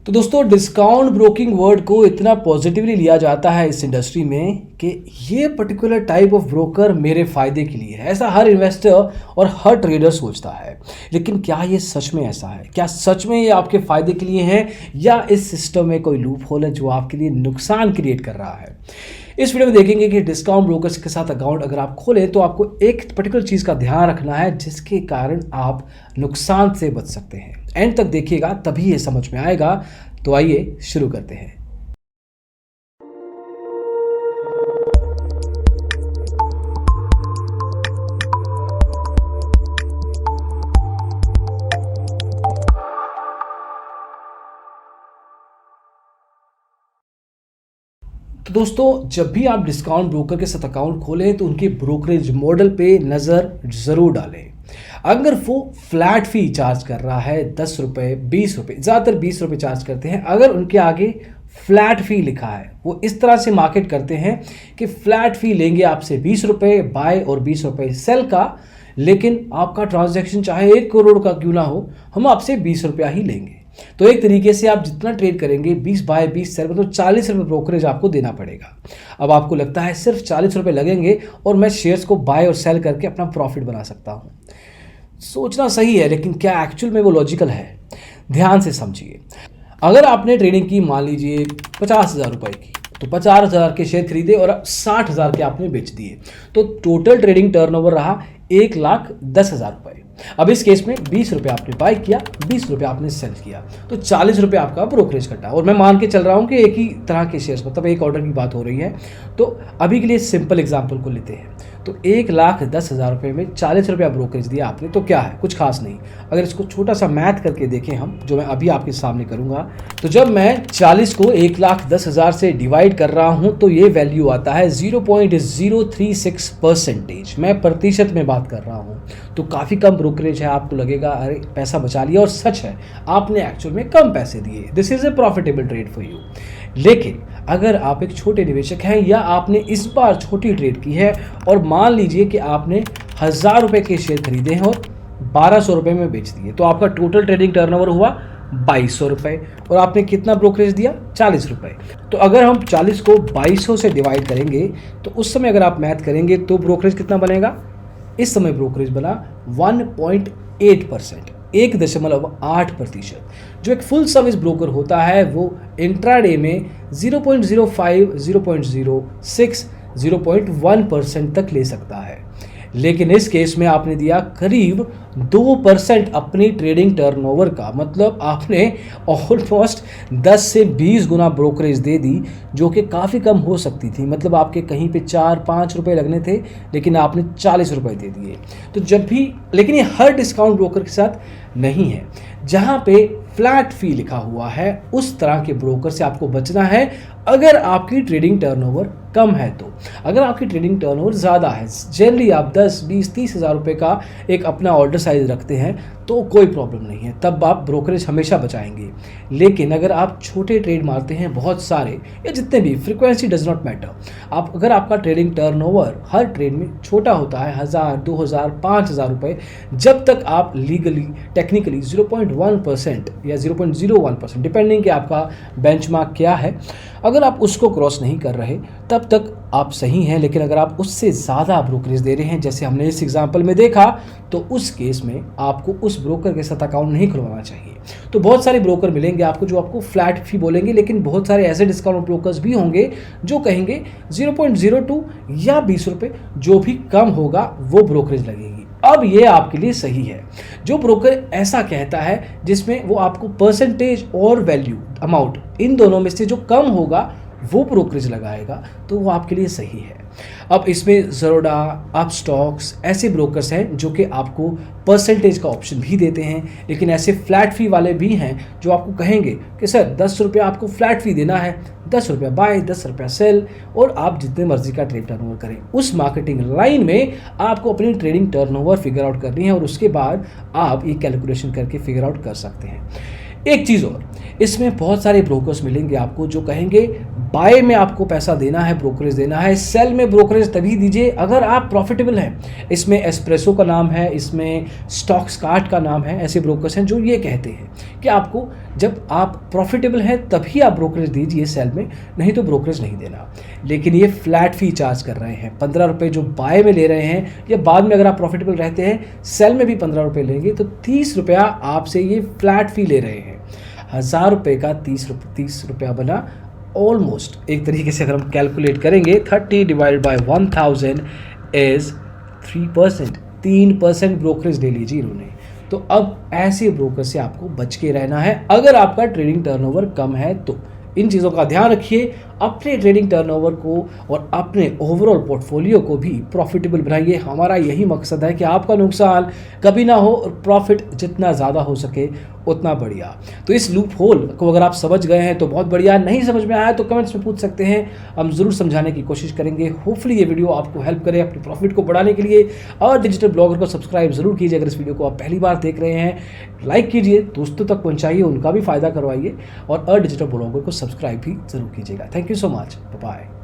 तो दोस्तों discount broking word को इतना पॉजिटिवली लिया जाता है इस इंडस्ट्री में कि ये पर्टिकुलर टाइप ऑफ ब्रोकर मेरे फ़ायदे के लिए है, ऐसा हर इन्वेस्टर और हर ट्रेडर सोचता है। लेकिन क्या ये सच में ऐसा है? क्या सच में ये आपके फ़ायदे के लिए है या इस सिस्टम में कोई लूप होल है जो आपके लिए नुकसान क्रिएट कर रहा है? इस वीडियो में देखेंगे कि डिस्काउंट ब्रोकर्स के साथ अकाउंट अगर आप खोलें तो आपको एक पर्टिकुलर चीज़ का ध्यान रखना है जिसके कारण आप नुकसान से बच सकते हैं। एंड तक देखिएगा तभी ये समझ में आएगा। तो आइए शुरू करते हैं। तो दोस्तों जब भी आप डिस्काउंट ब्रोकर के साथ अकाउंट खोलें तो उनके ब्रोकरेज मॉडल पे नज़र ज़रूर डालें। अगर वो फ्लैट फ़ी चार्ज कर रहा है 10 रुपये 20 रुपये, ज़्यादातर 20 रुपये चार्ज करते हैं, अगर उनके आगे फ्लैट फ़ी लिखा है, वो इस तरह से मार्केट करते हैं कि फ्लैट फ़ी लेंगे आपसे 20 रुपये बाय और 20 रुपये सेल का, लेकिन आपका ट्रांजैक्शन चाहे 1 करोड़ का क्यों ना हो, हम आपसे 20 रुपया ही लेंगे। तो एक तरीके से आप जितना ट्रेड करेंगे 20 बाय 20 सेल मतलब 40 रुपये ब्रोकरेज आपको देना पड़ेगा। अब आपको लगता है सिर्फ 40 रुपये लगेंगे और मैं शेयर्स को बाय और सेल करके अपना प्रॉफिट बना सकता हूँ। सोचना सही है, लेकिन क्या एक्चुअल में वो लॉजिकल है? ध्यान से समझिए। अगर आपने ट्रेडिंग की मान लीजिए 50,000 रुपये की, तो 50,000 के शेयर खरीदे और 60,000 के आपने बेच दिए, तो टोटल ट्रेडिंग टर्नओवर रहा 1,10,000 रुपये। अब इस केस में 20 रुपये आपने बाय किया, 20 रुपये आपने सेल किया, तो 40 रुपये आपका ब्रोकरेज कटा। और मैं मान के चल रहा हूँ कि एक ही तरह के शेयर्स, मतलब एक ऑर्डर की बात हो रही है। तो अभी के लिए सिंपल एग्जांपल को लेते हैं। तो 1,10,000 रुपये में 40 रुपया ब्रोकरेज दिया आपने, तो क्या है? कुछ खास नहीं। अगर इसको छोटा सा मैथ करके देखें हम, जो मैं अभी आपके सामने करूँगा, तो जब मैं 40 को 1,10,000 से डिवाइड कर रहा हूँ तो ये वैल्यू आता है 0.036%। मैं प्रतिशत में बात कर रहा हूँ, तो काफ़ी कम ब्रोकरेज है। आपको लगेगा अरे पैसा बचा लिया, और सच है, आपने एक्चुअल में कम पैसे दिए। This is a profitable trade for you. लेकिन अगर आप एक छोटे निवेशक हैं या आपने इस बार छोटी ट्रेड की है और मान लीजिए कि आपने 1,000 रुपये के शेयर खरीदे हैं और 1,200 रुपये में बेच दिए, तो आपका टोटल ट्रेडिंग टर्नओवर हुआ 2,200 रुपये और आपने कितना ब्रोकरेज दिया? 40 रुपये। तो अगर हम 40 को 2,200 से डिवाइड करेंगे तो उस समय अगर आप मैथ करेंगे तो ब्रोकरेज कितना बनेगा? इस समय ब्रोकरेज बना 1.8%, 1.8%। जो एक फुल सर्विस ब्रोकर होता है वो इंट्राडे में 0.05, 0.06, 0.1% तक ले सकता है। लेकिन इस केस में आपने दिया करीब 2% अपनी ट्रेडिंग टर्नओवर का, मतलब आपने ऑलमोस्ट 10 से 20 गुना ब्रोकरेज दे दी, जो कि काफ़ी कम हो सकती थी। मतलब आपके कहीं पे 4-5 रुपये लगने थे, लेकिन आपने 40 रुपये दे दिए। तो जब भी, लेकिन ये हर डिस्काउंट ब्रोकर के साथ नहीं है। जहाँ पे फ्लैट फी लिखा हुआ है उस तरह के ब्रोकर से आपको बचना है अगर आपकी ट्रेडिंग टर्नओवर कम है। तो अगर आपकी ट्रेडिंग टर्नओवर ज़्यादा है, जनरली आप 10, 20, 30,000 रुपये का एक अपना ऑर्डर साइज रखते हैं, तो कोई प्रॉब्लम नहीं है, तब आप ब्रोकरेज हमेशा बचाएंगे। लेकिन अगर आप छोटे ट्रेड मारते हैं, बहुत सारे या जितने भी, फ्रीक्वेंसी डज नॉट मैटर। आप अगर आपका ट्रेडिंग टर्नओवर हर ट्रेड में छोटा होता है 1,000, 2,000, 5,000 रुपये, जब तक आप लीगली टेक्निकली 0.1% या 0.01%, डिपेंडिंग कि आपका बेंचमार्क क्या है, अगर आप उसको क्रॉस नहीं कर रहे तब तक आप सही हैं। लेकिन अगर आप उससे ज़्यादा ब्रोकरेज दे रहे हैं, जैसे हमने इस एग्जांपल में देखा, तो उस केस में आपको उस ब्रोकर के साथ अकाउंट नहीं खुलवाना चाहिए। तो बहुत सारे ब्रोकर मिलेंगे आपको जो आपको फ्लैट फी बोलेंगे, लेकिन बहुत सारे ऐसे डिस्काउंट ब्रोकर्स भी होंगे जो कहेंगे 0.02 या 20 रुपये, जो भी कम होगा वो ब्रोकरेज लगेगी। अब ये आपके लिए सही है। जो ब्रोकर ऐसा कहता है जिसमें वो आपको परसेंटेज और वैल्यू अमाउंट, इन दोनों में से जो कम होगा वो ब्रोकरेज लगाएगा, तो वो आपके लिए सही है। अब इसमें ज़रोडा, अपस्टॉक्स, ऐसे ब्रोकर्स हैं जो कि आपको परसेंटेज का ऑप्शन भी देते हैं, लेकिन ऐसे फ्लैट फी वाले भी हैं जो आपको कहेंगे कि सर 10 रुपया आपको फ्लैट फी देना है, 10 रुपया बाय, 10 रुपया सेल, और आप जितने मर्जी का ट्रेड टर्नओवर करें। उस मार्केटिंग लाइन में आपको अपनी ट्रेडिंग टर्नओवर फिगर आउट करनी है और उसके बाद आप ये कैलकुलेशन करके फिगर आउट कर सकते हैं। एक चीज़ और, इसमें बहुत सारे ब्रोकर्स मिलेंगे आपको जो कहेंगे बाय में आपको पैसा देना है, ब्रोकरेज देना है, सेल में ब्रोकरेज तभी दीजिए अगर आप प्रॉफिटेबल हैं। इसमें एस्प्रेसो का नाम है, इसमें स्टॉक्स कार्ट का नाम है। ऐसे ब्रोकर्स हैं जो ये कहते हैं कि आपको जब आप प्रॉफिटेबल हैं तभी आप ब्रोकरेज दीजिए सेल में, नहीं तो ब्रोकरेज नहीं देना। लेकिन ये फ्लैट फी चार्ज कर रहे हैं, 15 रुपये जो बाय में ले रहे हैं, या बाद में अगर आप प्रॉफिटेबल रहते हैं सेल में भी 15 रुपये लेंगे तो 30 रुपया आपसे ये फ्लैट फी ले रहे हैं। 1000 रुपये का 30 रुपया बना ऑलमोस्ट, एक तरीके से अगर हम कैलकुलेट करेंगे 30 डिवाइड बाय 1000 इज 3%, 3% ब्रोकरेज ले लीजिए इन्होंने। तो अब ऐसे ब्रोकर से आपको बच के रहना है अगर आपका ट्रेडिंग टर्नओवर कम है तो। इन चीज़ों का ध्यान रखिए, अपने ट्रेडिंग टर्नओवर को और अपने ओवरऑल पोर्टफोलियो को भी प्रॉफिटेबल बनाइए। हमारा यही मकसद है कि आपका नुकसान कभी ना हो और प्रॉफिट जितना ज़्यादा हो सके उतना बढ़िया। तो इस लूप होल को अगर आप समझ गए हैं तो बहुत बढ़िया, नहीं समझ में आया तो कमेंट्स में पूछ सकते हैं, हम ज़रूर समझाने की कोशिश करेंगे। होपफुली ये वीडियो आपको हेल्प करे अपने प्रॉफिट को बढ़ाने के लिए। और डिजिटल ब्लॉगर को सब्सक्राइब ज़रूर कीजिए अगर इस वीडियो को आप पहली बार देख रहे हैं। लाइक कीजिए, दोस्तों तक पहुँचाइए, उनका भी फ़ायदा करवाइए, और डिजिटल ब्लॉगर को सब्सक्राइब भी ज़रूर कीजिएगा। Thank you so much, bye.